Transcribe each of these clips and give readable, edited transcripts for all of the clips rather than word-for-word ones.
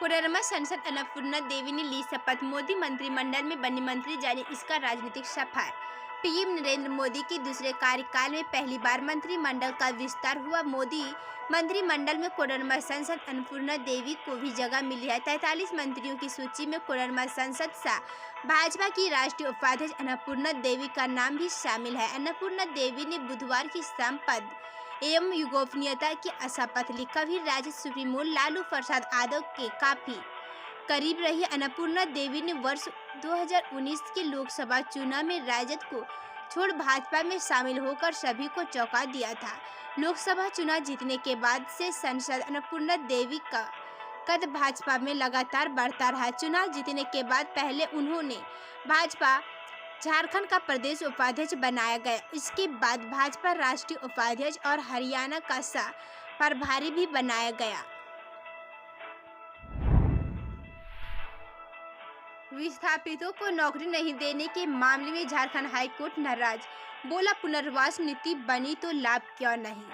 कोडरमा सांसद अन्नपूर्णा देवी ने ली शपथ। मोदी मंत्रिमंडल में बनी मंत्री, जाने इसका राजनीतिक सफर। पीएम नरेंद्र मोदी के दूसरे कार्यकाल में पहली बार मंत्रिमंडल का विस्तार हुआ। मोदी मंत्रिमंडल में कोडरमा सांसद अन्नपूर्णा देवी को भी जगह मिली है। 43 मंत्रियों की सूची में कोडरमा सांसद सा भाजपा की राष्ट्रीय उपाध्यक्ष अन्नपूर्णा देवी का नाम भी शामिल है। अन्नपूर्णा देवी ने बुधवार की शाम पद एवं गोपनीयता की शपथ ली। कभी राज्य सुप्रीमो लालू प्रसाद यादव के काफी करीब रही अन्नपूर्णा देवी ने वर्ष 2019 के लोकसभा चुनाव में राजद को छोड़ भाजपा में शामिल होकर सभी को चौंका दिया था। लोकसभा चुनाव जीतने के बाद से सांसद अन्नपूर्णा देवी का कद भाजपा में लगातार बढ़ता रहा। चुनाव जीतने के बाद पहले उन्होंने भाजपा झारखंड का प्रदेश उपाध्यक्ष बनाया गया। इसके बाद भाजपा राष्ट्रीय उपाध्यक्ष और हरियाणा का सह प्रभारी भी बनाया गया। विस्थापितों को नौकरी नहीं देने के मामले में झारखंड हाईकोर्ट नाराज, बोला पुनर्वास नीति बनी तो लाभ क्यों नहीं।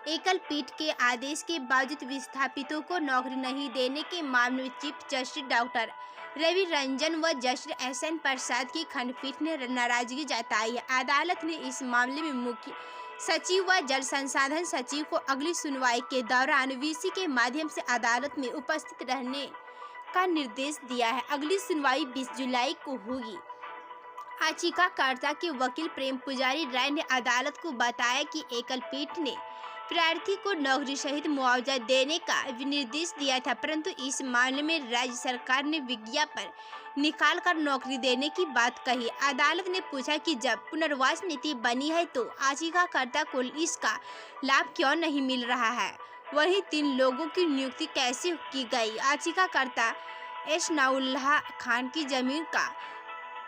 एकल पीठ के आदेश के बावजूद विस्थापितों को नौकरी नहीं देने के मामले में chief justice doctor Ravi Ranjan व जस्टिस एसएन प्रसाद की खंडपीठ ने नाराजगी जताई है। अदालत ने इस मामले में मुख्य सचिव व जल संसाधन सचिव को अगली सुनवाई के दौरान वीसी के माध्यम से अदालत में उपस्थित रहने का निर्देश दिया है। अगली सुनवाई 20 जुलाई को होगी। याचिकाकर्ता के वकील प्रेम पुजारी राय ने अदालत को बताया कि एकल पीठ ने प्रार्थी को नौकरी सहित मुआवजा देने का निर्देश दिया था, परंतु इस मामले में राज्य सरकार ने विज्ञापन निकालकर नौकरी देने की बात कही। अदालत ने पूछा कि जब पुनर्वास नीति बनी है तो याचिकाकर्ता को इसका लाभ क्यों नहीं मिल रहा है, वहीं 3 लोगों की नियुक्ति कैसे की गई। याचिकाकर्ता एसनाउल्लाह खान की जमीन का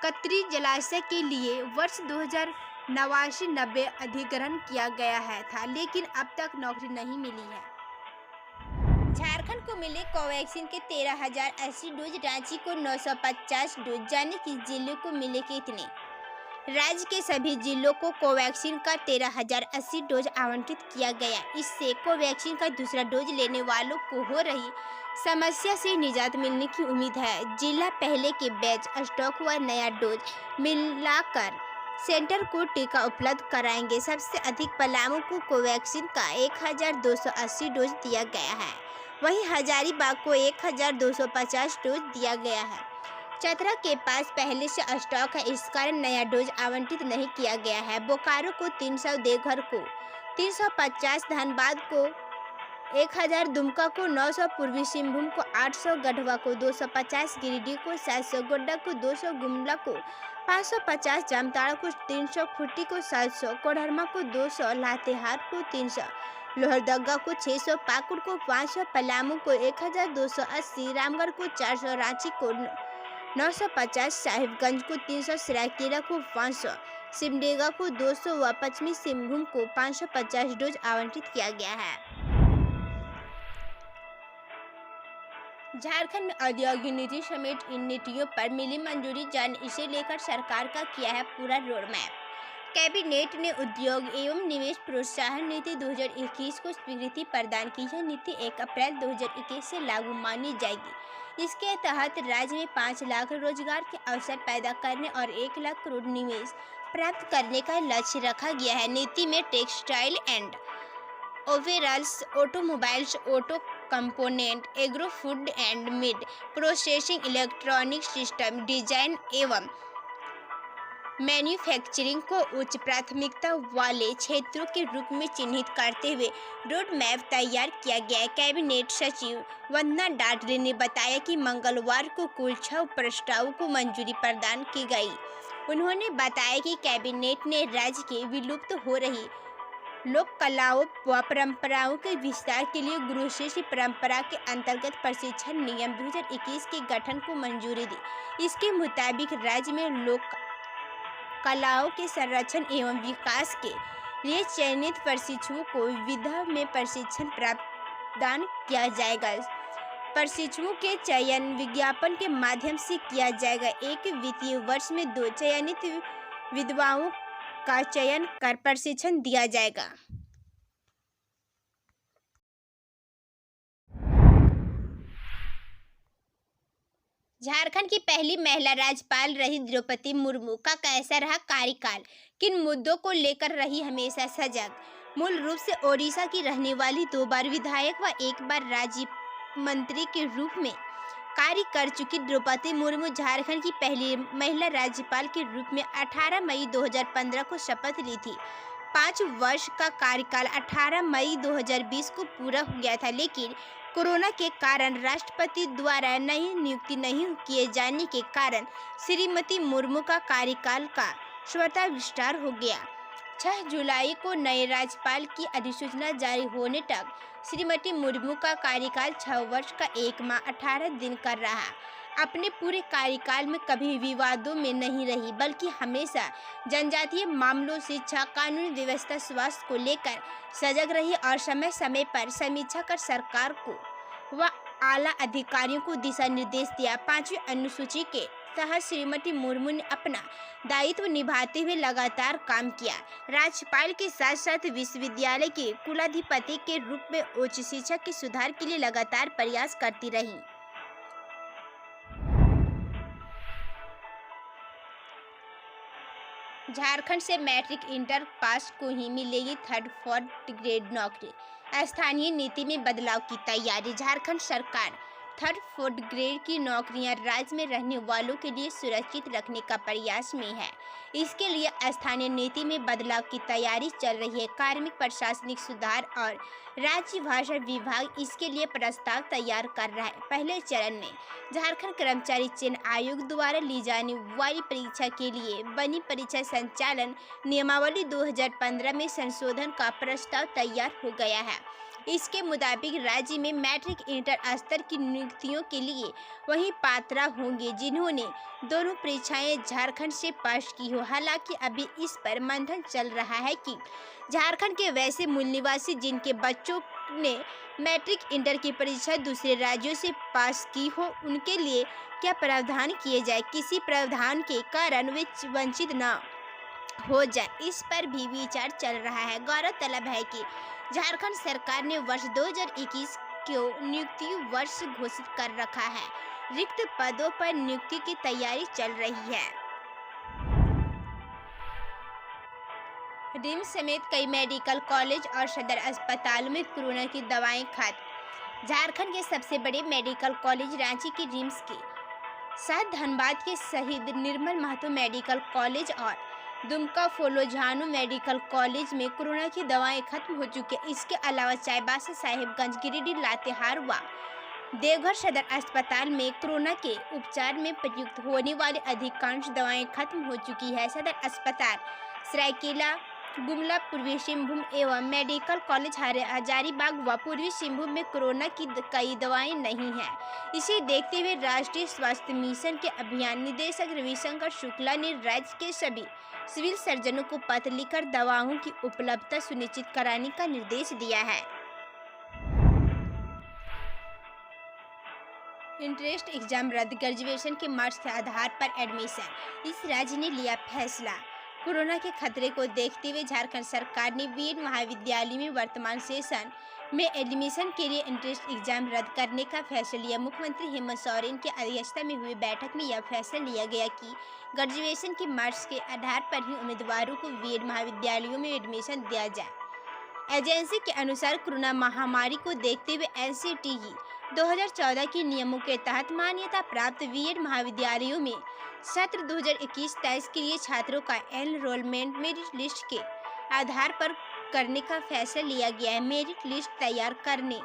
कतरी जलाशय के लिए वर्ष 1989-90 अधिग्रहण किया गया था, लेकिन अब तक नौकरी नहीं मिली है। झारखंड को मिले कोवैक्सीन के 13,080 डोज, रांची को 950 डोज, जाने किस जिले को मिले कितने। राज्य के सभी जिलों को कोवैक्सीन का 13,080 डोज आवंटित किया गया। इससे कोवैक्सीन का दूसरा डोज लेने वालों को हो रही समस्या से निजात मिलने की उम्मीद है। जिला पहले के बैच स्टॉक व नया डोज मिलाकर सेंटर को टीका उपलब्ध कराएंगे। सबसे अधिक पलामू को कोवैक्सीन का 1,280 डोज दिया गया है, वहीं हजारीबाग को 1,250 डोज दिया गया है। चतरा के पास पहले से स्टॉक है, इस कारण नया डोज आवंटित नहीं किया गया है। बोकारो को 300, देवघर को 350, धनबाद को 1,000, दुमका को 900, पूर्वी सिंहभूम को 800, गढ़वा को 250, गिरिडीह को 700, गोड्डा को 200, गुमला को 550, जामताड़ा को 300, खूंटी को 700, कोडरमा को 200, लातेहार को 300, लोहरदगा को 600, पाकुड़ को 500, पलामू को 1,280, रामगढ़ को 400, रांची को 950, साहिबगंज को 300, सरायकेला को 500, सिमडेगा को 200 व पश्चिमी सिंहभूम को 550 डोज आवंटित किया गया है। झारखंड में औद्योगिक नीति समेत इन नीतियों पर मिली मंजूरी, जान इसे लेकर सरकार का किया है पूरा रोडमैप। कैबिनेट ने उद्योग एवं निवेश प्रोत्साहन नीति 2021 को स्वीकृति प्रदान की। यह नीति 1 अप्रैल 2021 से लागू मानी जाएगी। इसके तहत राज्य में 5 लाख रोजगार के अवसर पैदा करने और 1 लाख करोड़ निवेश प्राप्त करने का लक्ष्य रखा गया है। नीति में textile and ओवरऑल्स, automobiles, auto component, agro food and mid processing, electronic system design एवं मैन्युफैक्चरिंग को उच्च प्राथमिकता वाले क्षेत्रों के रूप में चिन्हित करते हुए रोड मैप तैयार किया गया है। कैबिनेट सचिव वंदना डाडले ने बताया कि मंगलवार को कुल 6 प्रस्तावों को मंजूरी प्रदान की गई। उन्होंने बताया कि कैबिनेट ने राज्य के विलुप्त हो रही लोक कलाओं व परंपराओं के विस्तार के लिए गुरु शिष्य परंपरा के अंतर्गत प्रशिक्षण नियम 2021 के गठन को मंजूरी दी। इसके मुताबिक राज्य में लोक कलाओं के संरक्षण एवं विकास के लिए चयनित प्रशिक्षुओं को विधा में प्रशिक्षण प्रदान किया जाएगा। प्रशिक्षुओं के चयन विज्ञापन के माध्यम से किया जाएगा। एक वित्तीय वर्ष में 2 चयनित विधवाओं का चयन कर प्रशिक्षण दिया जाएगा। झारखंड की पहली महिला राज्यपाल रही द्रौपदी मुर्मू का कैसा रहा कार्यकाल, किन मुद्दों को लेकर रही हमेशा सजग। मूल रूप से ओडिशा की रहने वाली 2 बार विधायक व 1 बार राज्य मंत्री के रूप में कार्य कर चुकी द्रौपदी मुर्मू झारखंड की पहली महिला राज्यपाल के रूप में 18 मई 2015 को शपथ ली थी। 5 वर्ष का कार्यकाल 18 मई 2020 को पूरा हो गया था, लेकिन कोरोना के कारण राष्ट्रपति द्वारा नई नियुक्ति नहीं किए जाने के कारण श्रीमती मुर्मू का कार्यकाल का स्वतः विस्तार हो गया। 6 जुलाई को नए राज्यपाल की अधिसूचना जारी होने तक श्रीमती मुर्मू का कार्यकाल 6 वर्ष का 1 माह 18 दिन कर रहा। अपने पूरे कार्यकाल में कभी विवादों में नहीं रही, बल्कि हमेशा जनजातीय मामलों, शिक्षा, कानूनी व्यवस्था, स्वास्थ्य को लेकर सजग रही और समय समय पर समीक्षा कर सरकार को व आला अधिकारियों को दिशा निर्देश दिया। 5वीं अनुसूची के तहत श्रीमती मुर्मू ने अपना दायित्व निभाते हुए लगातार काम किया। राज्यपाल के साथ साथ विश्वविद्यालय के कुलाधिपति के रूप में उच्च शिक्षा के सुधार के लिए लगातार प्रयास करती रही। झारखंड से मैट्रिक इंटर पास को ही मिलेगी 3rd-4th ग्रेड नौकरी। स्थानीय नीति में बदलाव की तैयारी। झारखंड सरकार 3rd-4th ग्रेड की नौकरियां राज्य में रहने वालों के लिए सुरक्षित रखने का प्रयास में है। इसके लिए स्थानीय नीति में बदलाव की तैयारी चल रही है। कार्मिक प्रशासनिक सुधार और राज्य भाषा विभाग इसके लिए प्रस्ताव तैयार कर रहा है। पहले चरण में झारखंड कर्मचारी चयन आयोग द्वारा ली जाने वाली परीक्षा के लिए बनी परीक्षा संचालन नियमावली 2015 में संशोधन का प्रस्ताव तैयार हो गया है। इसके मुताबिक राज्य में मैट्रिक इंटर स्तर की नियुक्तियों के लिए वही पात्र होंगे जिन्होंने दोनों परीक्षाएं झारखंड से पास की हो। हालांकि अभी इस पर मंथन चल रहा है कि झारखंड के वैसे मूल निवासी जिनके बच्चों ने मैट्रिक इंटर की परीक्षा दूसरे राज्यों से पास की हो, उनके लिए क्या प्रावधान किए जाए। किसी प्रावधान के कारण वे वंचित न हो जाए, इस पर भी विचार चल रहा है। गौरतलब है कि झारखंड सरकार ने वर्ष 2021 को नियुक्ति वर्ष घोषित कर रखा है। रिक्त पदों पर नियुक्ति की तैयारी चल रही है। रिम्स समेत कई मेडिकल कॉलेज और सदर अस्पतालों में कोरोना की दवाएं खत्म। झारखंड के सबसे बड़े मेडिकल कॉलेज रांची के रिम्स के साथ धनबाद के शहीद निर्मल महतो मेडिकल कॉलेज और दुमका फोलोझानो मेडिकल कॉलेज में कोरोना की दवाएं खत्म हो चुकी हैं। इसके अलावा चाईबासा, साहिबगंज, गिरिडीह, लातेहार व देवघर सदर अस्पताल में कोरोना के उपचार में प्रयुक्त होने वाली अधिकांश दवाएं खत्म हो चुकी है। सदर अस्पताल सरायकेला, गुमला, पूर्वी सिंहभूम एवं मेडिकल कॉलेज हजारीबाग व पूर्वी सिंहभूम में कोरोना की कई दवाएं नहीं हैं। इसे देखते हुए राष्ट्रीय स्वास्थ्य मिशन के अभियान निदेशक रविशंकर शुक्ला ने राज्य के सभी सिविल सर्जनों को पत्र लिखकर दवाओं की उपलब्धता सुनिश्चित कराने का निर्देश दिया है। इंट्रेंस एग्जाम रद्द, ग्रेजुएशन के मार्क्स के आधार पर एडमिशन। इस राज्य ने लिया फैसला। कोरोना के खतरे को देखते हुए झारखंड सरकार ने बीएड महाविद्यालय में वर्तमान सेशन में एडमिशन के लिए इंट्रेंस एग्जाम रद्द करने का फैसला लिया। मुख्यमंत्री हेमंत सोरेन की अध्यक्षता में हुई बैठक में यह फैसला लिया गया कि ग्रेजुएशन के मार्क्स के आधार पर ही उम्मीदवारों को बीएड महाविद्यालयों में एडमिशन दिया जाए। एजेंसी के अनुसार कोरोना महामारी को देखते हुए एनसीटीई 2014 के नियमों के तहत मान्यता प्राप्त बीएड महाविद्यालयों में सत्र 2021-23 के लिए छात्रों का एनरोलमेंट मेरिट लिस्ट के आधार पर करने का फैसला लिया गया है। मेरिट लिस्ट तैयार करने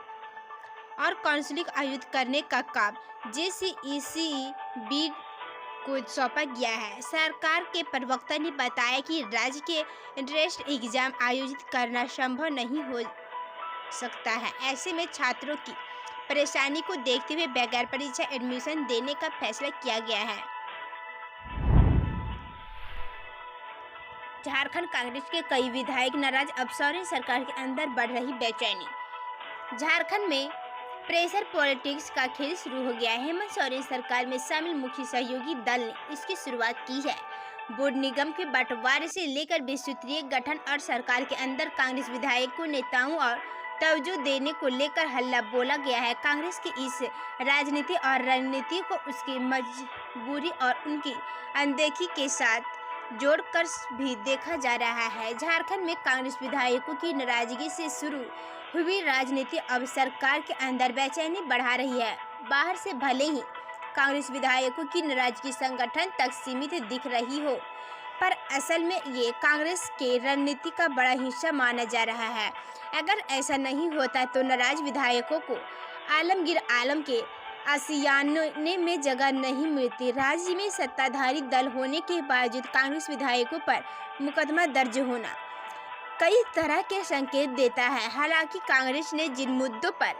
और काउंसलिंग आयोजित करने का काम जेसीईसी को सौंपा गया है। सरकार के प्रवक्ता ने बताया कि राज्य के इंट्रेंस एग्जाम आयोजित करना संभव नहीं हो सकता है। ऐसे में छात्रों की परेशानी को देखते हुए बगैर परीक्षा एडमिशन देने का फैसला किया गया है। झारखंड कांग्रेस के कई विधायक नाराज, अब सोरेन सरकार के अंदर बढ़ रही बेचैनी। झारखंड में प्रेशर पॉलिटिक्स का खेल शुरू हो गया है। हेमंत सोरेन सरकार में शामिल मुख्य सहयोगी दल ने इसकी शुरुआत की है। बोर्ड निगम के बंटवारे से लेकर विस्तृत गठन और सरकार के अंदर कांग्रेस विधायकों, नेताओं और तवज्जो देने को लेकर हल्ला बोला गया है। कांग्रेस की इस राजनीति और रणनीति को उसकी मजबूरी और उनकी अनदेखी के साथ जोड़कर भी देखा जा रहा है। झारखंड में कांग्रेस विधायकों की नाराजगी से शुरू हुई राजनीति अब सरकार के अंदर बेचैनी बढ़ा रही है। बाहर से भले ही कांग्रेस विधायकों की नाराजगी संगठन तक सीमित दिख रही हो, पर असल में ये कांग्रेस के रणनीति का बड़ा हिस्सा माना जा रहा है। अगर ऐसा नहीं होता तो नाराज विधायकों को आलमगीर आलम के आशियाने में जगह नहीं मिलती। राज्य में सत्ताधारी दल होने के बावजूद कांग्रेस विधायकों पर मुकदमा दर्ज होना कई तरह के संकेत देता है। हालांकि कांग्रेस ने जिन मुद्दों पर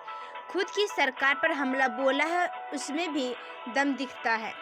खुद की सरकार पर हमला बोला है उसमें भी दम दिखता है।